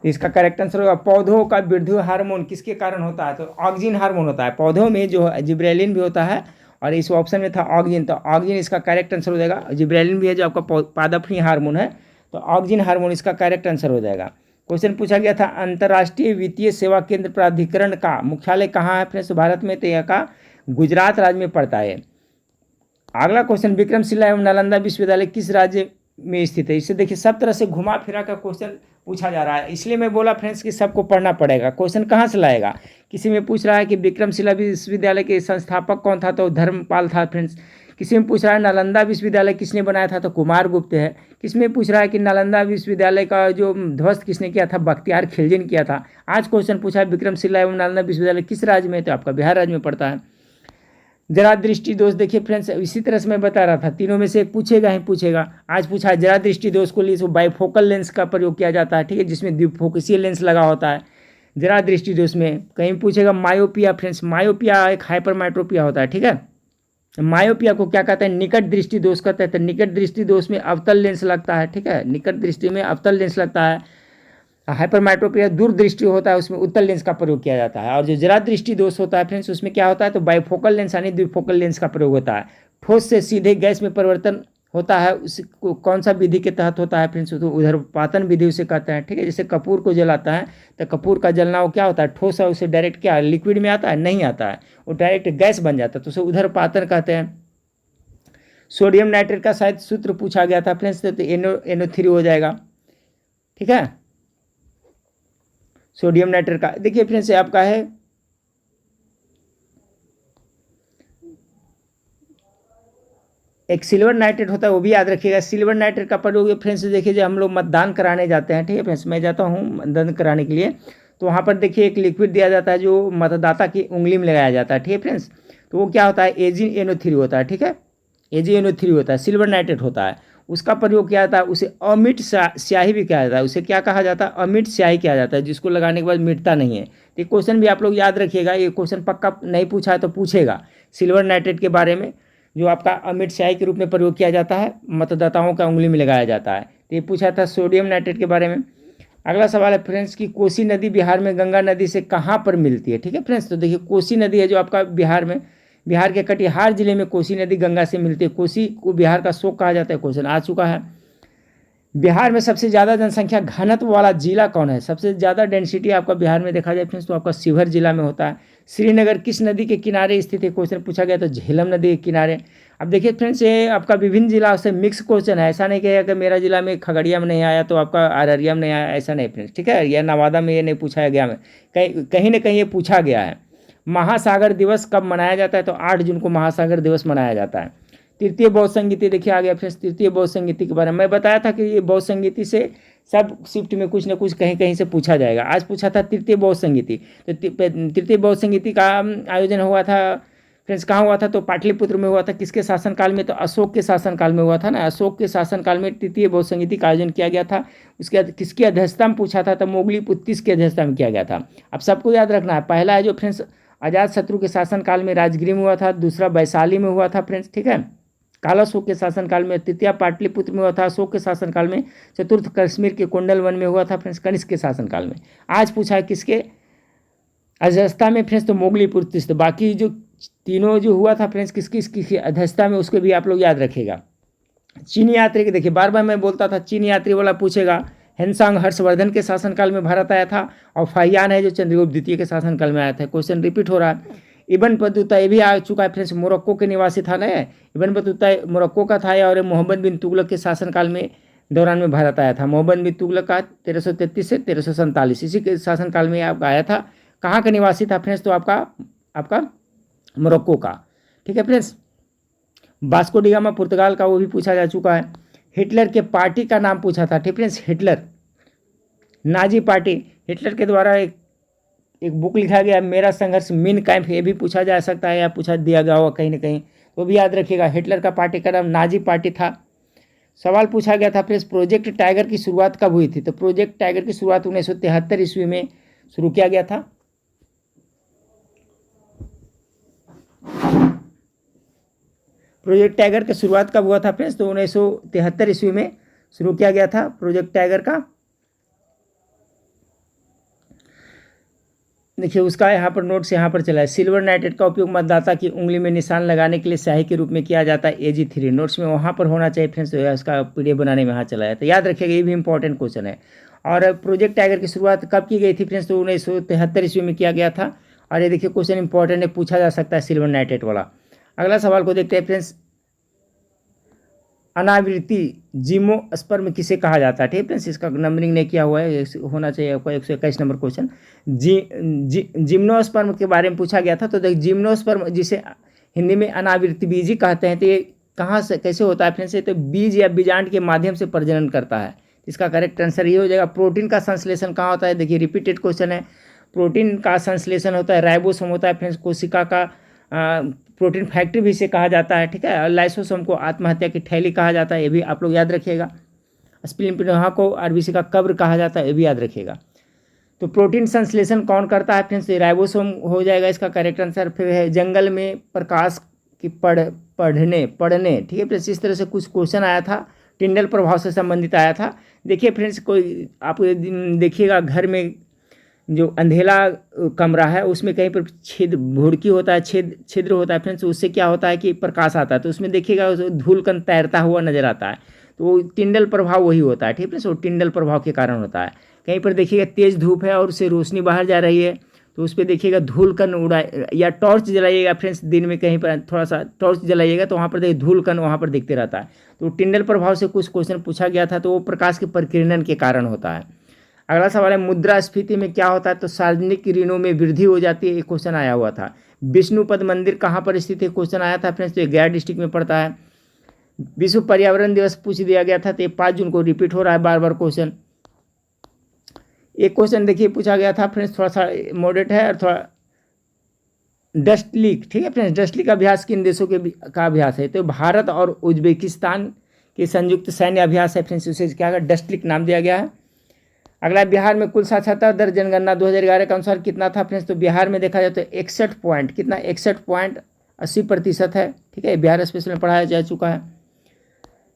इसका करेक्ट आंसर होगा। पौधों का वृद्धि हार्मोन किसके कारण होता है, तो ऑक्सिन हार्मोन होता है। पौधों में जो जिब्रेलिन भी होता है, और इस ऑप्शन में था ऑक्सिन, तो ऑक्सिन इसका करेक्ट आंसर हो जाएगा। जिब्रेलिन भी है जो आपका पादपनी हार्मोन है, तो ऑक्सिन हार्मोन इसका करेक्ट आंसर हो जाएगा। क्वेश्चन पूछा गया था अंतर्राष्ट्रीय वित्तीय सेवा केंद्र प्राधिकरण का मुख्यालय कहाँ है फ्रेंड्स, भारत में, तो यह का गुजरात राज्य में पड़ता है। अगला क्वेश्चन, विक्रमशिला एवं नालंदा विश्वविद्यालय किस राज्य में स्थित है। इससे देखिए सब तरह से घुमा फिरा का क्वेश्चन पूछा जा रहा है, इसलिए मैं बोला फ्रेंड्स कि सबको पढ़ना पड़ेगा। क्वेश्चन कहाँ से लाएगा, किसी में पूछ रहा है कि विक्रमशिला विश्वविद्यालय के संस्थापक कौन था, तो धर्मपाल था फ्रेंड्स। किसी में पूछ रहा है नालंदा विश्वविद्यालय किसने बनाया था, तो कुमार गुप्त है। किसी में पूछ रहा है कि नालंदा विश्वविद्यालय का जो ध्वस्त किसने किया था, बख्तियार खिलजी ने किया था। आज क्वेश्चन पूछा है विक्रमशिला एवं नालंदा विश्वविद्यालय किस राज्य में, तो आपका बिहार राज्य में पड़ता है। जरा दृष्टि दोष देखिए फ्रेंड्स, इसी तरह से मैं बता रहा था, तीनों में से एक पूछेगा ही पूछेगा। आज पूछा है जरा दृष्टि दोष को लिए बाइफोकल लेंस का प्रयोग किया जाता है। ठीक है, जिसमें द्विफोकसीय लेंस लगा होता है। जरा दृष्टि दोष में कहीं पूछेगा मायोपिया फ्रेंड्स, मायोपिया एक हाइपरमेट्रोपिया होता है। ठीक है, मायोपिया को क्या कहते हैं, निकट दृष्टि दोष कहते हैं। तो निकट दृष्टि दोष में अवतल लेंस लगता है। ठीक है, निकट दृष्टि में अवतल लेंस लगता है। हाइपरमेट्रोपिया दूरदृष्टि होता है, उसमें उत्तल लेंस का प्रयोग किया जाता है। और जो जरा दृष्टि दोष होता है फ्रेंड्स, उसमें क्या होता है, तो बाइफोकल लेंस यानी द्विफोकल लेंस का प्रयोग होता है। ठोस से सीधे गैस में परिवर्तन होता है उसको कौन सा विधि के तहत होता है फ्रेंड्स, तो ऊर्ध्वपातन विधि उसे कहते हैं। ठीक है, जैसे कपूर को जलाता है तो कपूर का जलना वो क्या होता है, ठोस है, उसे डायरेक्ट क्या लिक्विड में आता है, नहीं आता है, वो डायरेक्ट गैस बन जाता है, तो उसे ऊर्ध्वपातन कहते हैं। सोडियम नाइट्रेट का शायद सूत्र पूछा गया था फ्रेंड्स, तो NO3 हो जाएगा। ठीक है, सोडियम नाइट्रेट का देखिए फ्रेंड्स आपका है एक सिल्वर नाइट्रेट होता है, वो भी याद रखिएगा। सिल्वर नाइट्रेट का प्रयोग फ्रेंड्स देखिए, जब हम लोग मतदान कराने जाते हैं, ठीक है फ्रेंड्स, मैं जाता हूँ मतदान कराने के लिए, तो वहाँ पर देखिए एक लिक्विड दिया जाता है जो मतदाता की उंगली में लगाया जाता है। ठीक है फ्रेंड्स, तो वो क्या होता है, AgNO3 होता है। ठीक है, AgNO3 होता है, सिल्वर नाइट्रेट होता है, उसका प्रयोग किया जाता है। उसे अमिट स्याही भी कहा जाता है, उसे क्या कहा जाता है, अमिट स्याही किया जाता है, जिसको लगाने के बाद मिटता नहीं है। तो ये क्वेश्चन भी आप लोग याद रखिएगा, ये क्वेश्चन पक्का नहीं पूछा है तो पूछेगा सिल्वर नाइट्रेट के बारे में, जो आपका अमिट स्याही के रूप में प्रयोग किया जाता है, मतदाताओं का उंगली में लगाया जाता है। तो ये पूछा था सोडियम नाइट्रेट के बारे में। अगला सवाल है फ्रेंड्स कि कोसी नदी बिहार में गंगा नदी से कहाँ पर मिलती है। ठीक है फ्रेंड्स, तो देखिए कोसी नदी है जो आपका बिहार में, बिहार के कटिहार जिले में कोसी नदी गंगा से मिलती है। कोसी को बिहार का शोक कहा जाता है, क्वेश्चन आ चुका है। बिहार में सबसे ज़्यादा जनसंख्या घनत्व वाला जिला कौन है, सबसे ज़्यादा डेंसिटी आपका बिहार में देखा जाए फ्रेंड्स तो आपका शिवहर जिला में होता है। श्रीनगर किस नदी के किनारे स्थित है, क्वेश्चन पूछा गया तो झेलम नदी के किनारे। अब देखिए फ्रेंड्स ये आपका विभिन्न जिला से मिक्स क्वेश्चन है, ऐसा नहीं कहेगा कि मेरा जिला में खगड़िया में नहीं आया तो आपका अररिया में नहीं आया, ऐसा नहीं फ्रेंड्स। ठीक है, या नवादा में ये नहीं पूछा गया, में कहीं ना कहीं ये पूछा गया है। महासागर दिवस कब मनाया जाता है, तो 8 जून को महासागर दिवस मनाया जाता है। तृतीय बौद्ध संगीति देखिए आ गया फ्रेंड्स, तृतीय बौद्ध संगीति के बारे में मैं बताया था कि ये बौद्ध संगीति से सब शिफ्ट में कुछ न कुछ कहीं कहीं से पूछा जाएगा। आज पूछा था तृतीय बौद्ध संगीति, तो तृतीय बौद्ध संगीति का आयोजन हुआ था फ्रेंड्स, कहाँ हुआ था, तो पाटलिपुत्र में हुआ था। किसके शासनकाल में, तो अशोक के शासनकाल में हुआ था ना, अशोक के शासनकाल में तृतीय बौद्ध संगीति का आयोजन किया गया था। उसके बाद किसकी अध्यक्षता में पूछा था, तो मोगली की अध्यक्षता में किया गया था। अब सबको याद रखना है, पहला है जो फ्रेंड्स अजातशत्रु के शासनकाल में राजगिरी में हुआ था, दूसरा वैशाली में हुआ था फ्रेंड्स। ठीक है, कालाशोक के शासनकाल में, तृतीय पाटलिपुत्र में हुआ था अशोक के शासनकाल में, चतुर्थ कश्मीर के कोंडल वन में हुआ था फ्रेंड्स कनिष्क के शासनकाल में। आज पूछा है किसके अध्यक्षता में फ्रेंड्स, तो मोगलीपुत्र। तो बाकी जो तीनों जो हुआ था फ्रेंड्स किसकी अध्यक्षता में, उसको भी आप लोग याद रखेगा। चीनी यात्री के देखिए बार बार मैं बोलता था चीनी यात्री वाला पूछेगा। हेनसांग हर्षवर्धन के शासनकाल में भारत आया था, और फाहियान है जो चंद्रगुप्त द्वितीय के शासनकाल में आया था। क्वेश्चन रिपीट हो रहा है। इब्न बतूता ये भी आ चुका है फ्रेंड्स, मोरक्को के निवासी था ना, इब्न बतूता मोरक्को का था, और मोहम्मद बिन तुगलक के शासनकाल में दौरान में भारत आया था। मोहम्मद बिन तुगलक का 1333 से 1347 इसी के शासनकाल में आपका आया था। कहाँ का निवासी था फ्रेंड्स, तो आपका मोरक्को का। ठीक है फ्रेंड्स, वास्को डी गामा पुर्तगाल का, वो भी पूछा जा चुका है। हिटलर के पार्टी का नाम पूछा था। ठीक friends, Hitler Nazi party, Hitler के द्वारा एक बुक लिखा गया मेरा संघर्ष मिन कैंप, ये भी पूछा जा सकता है या पूछा दिया गया होगा कहीं ना कहीं, तो भी याद रखिएगा। हिटलर का पार्टी का नाम नाजी पार्टी था। सवाल पूछा गया था फ्रेंड्स प्रोजेक्ट टाइगर की शुरुआत कब हुई थी, तो प्रोजेक्ट टाइगर की शुरुआत 1973 ईस्वी में शुरू किया गया था। प्रोजेक्ट टाइगर की शुरुआत कब हुआ था फ्रेंड्स, तो 1973 ईस्वी में शुरू किया गया था प्रोजेक्ट टाइगर का। देखिए उसका यहाँ पर नोट्स यहाँ पर चला है। सिल्वर नाइट्रेट का उपयोग मतदाता की उंगली में निशान लगाने के लिए स्याही के रूप में किया जाता है। AG3 नोट्स में वहाँ पर होना चाहिए फ्रेंड्स, इसका PDF बनाने में यहाँ चला है, तो याद रखिएगा, ये भी इंपॉर्टेंट क्वेश्चन है। और प्रोजेक्ट टाइगर की शुरुआत कब की गई थी फ्रेंड्स, तो 1973 ईस्वी में किया गया था। और ये देखिए क्वेश्चन इंपॉर्टेंट है, पूछा जा सकता है सिल्वर नाइट्रेट वाला। अगला सवाल को देखते हैं फ्रेंड्स, अनावृत्ति जिम्नोस्पर्म किसे कहा जाता है। ठीक फ्रेंड्स, इसका नंबरिंग नहीं किया हुआ है, होना चाहिए आपका 121 नंबर क्वेश्चन। जिम्नोस्पर्म के बारे में पूछा गया था, तो देख जिम्नोस्पर्म जिसे हिंदी में अनावृत्ति बीजी कहते हैं, तो ये कहाँ से कैसे होता है फ्रेंड्स, तो बीज या बीजांड के माध्यम से प्रजनन करता है। इसका करेक्ट आंसर ये हो जाएगा। प्रोटीन का संश्लेषण कहाँ होता है, देखिए रिपीटेड क्वेश्चन है। प्रोटीन का संश्लेषण होता है राइबोसोम होता है फ्रेंड्स, कोशिका का प्रोटीन फैक्ट्री भी इसे कहा जाता है। ठीक है, लाइसोसोम को आत्महत्या की थैली कहा जाता है, ये भी आप लोग याद रखिएगा। स्प्लीन पिनोहा को आरबीसी का कब्र कहा जाता है, ये भी याद रखिएगा। तो प्रोटीन संश्लेषण कौन करता है फ्रेंड्स, राइबोसोम हो जाएगा इसका करेक्ट आंसर। फिर है जंगल में प्रकाश की पढ़ने। ठीक है फ्रेंड्स, इस तरह से कुछ क्वेश्चन आया था, टिंडल प्रभाव से संबंधित आया था। देखिए फ्रेंड्स, कोई आप देखिएगा घर में जो अंधेला कमरा है उसमें कहीं पर भुड़की होता है, छिद्र होता है फ्रेंड्स, उससे क्या होता है कि प्रकाश आता है, तो उसमें देखिएगा धूल कण तैरता हुआ नजर आता है, तो वो टिंडल प्रभाव वही होता है, ठीक है। वो टिंडल प्रभाव के कारण होता है। कहीं पर देखिएगा तेज धूप है और उससे रोशनी बाहर जा रही है, तो उस पर देखिएगा धूल कण उड़ा, या टॉर्च जलाइएगा फ्रेंड्स, दिन में कहीं पर थोड़ा सा टॉर्च जलाइएगा तो वहाँ पर देखिए धूल कण वहाँ पर दिखते रहता है। तो टिंडल प्रभाव से कुछ क्वेश्चन पूछा गया था, तो वो प्रकाश के परिकिरणन के कारण होता है। अगला सवाल है मुद्रास्फीति में क्या होता है, तो सार्वजनिक ऋणों में वृद्धि हो जाती है, एक क्वेश्चन आया हुआ था। विष्णुपद मंदिर कहाँ पर स्थित है, क्वेश्चन आया था फ्रेंड्स, तो ये गया डिस्ट्रिक्ट में पड़ता है। विश्व पर्यावरण दिवस पूछ दिया गया था, तो ये 5 जून को रिपीट हो रहा है बार बार क्वेश्चन। एक क्वेश्चन देखिए पूछा गया था फ्रेंड्स, थोड़ा सा मॉडरेट है और थोड़ा डस्ट लीक, ठीक है फ्रेंड्स, डस्ट लीक अभ्यास किन देशों के का अभ्यास है, तो भारत और उज्बेकिस्तान के संयुक्त सैन्य अभ्यास है फ्रेंड्स, उसे क्या है डस्ट लीक नाम दिया गया है। अगला बिहार में कुल साक्षरता दर जनगणना 2011 के अनुसार कितना था फ्रेंड्स, तो बिहार में देखा जाए तो 61 पॉइंट कितना 61.80% है, ठीक है। बिहार स्पेशल में पढ़ाया जा चुका है।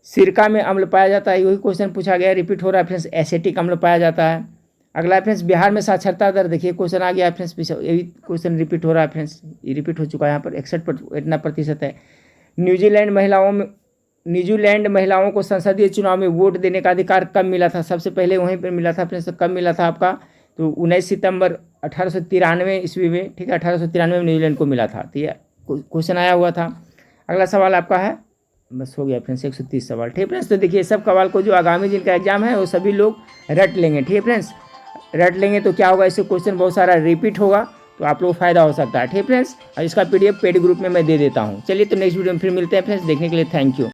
सिरका में अम्ल पाया जाता है, वही क्वेश्चन पूछा गया, रिपीट हो रहा है फ्रेंड्स, एसिटिक अम्ल पाया जाता है। अगला फ्रेंड्स बिहार में साक्षरता दर, देखिए क्वेश्चन आ गया फ्रेंड्स, यही क्वेश्चन रिपीट हो रहा है फ्रेंड्स, ये रिपीट हो चुका है यहाँ पर 61% है। न्यूजीलैंड महिलाओं को संसदीय चुनाव में वोट देने का अधिकार कब मिला था, सबसे पहले वहीं पर मिला था फ्रेंड्स, तो कब मिला था आपका, तो 19 सितंबर 1893 ईस्वी में, ठीक है, 1893 में न्यूजीलैंड को मिला था, तो ये क्वेश्चन आया हुआ था। अगला सवाल आपका है, बस हो गया फ्रेंड्स 130 सवाल, ठीक है फ्रेंड्स। तो देखिए सब सवाल को जो आगामी जिनका एग्जाम है वो सभी लोग रट लेंगे, ठीक है फ्रेंड्स, रट लेंगे तो क्या होगा, इससे क्वेश्चन बहुत सारा रिपीट होगा, तो आप लोग फायदा हो सकता है, ठीक है फ्रेंड्स। और इसका PDF पेड ग्रुप में मैं दे देता हूँ। चलिए तो नेक्स्ट वीडियो में फिर मिलते हैं फ्रेंड्स, देखने के लिए थैंक यू।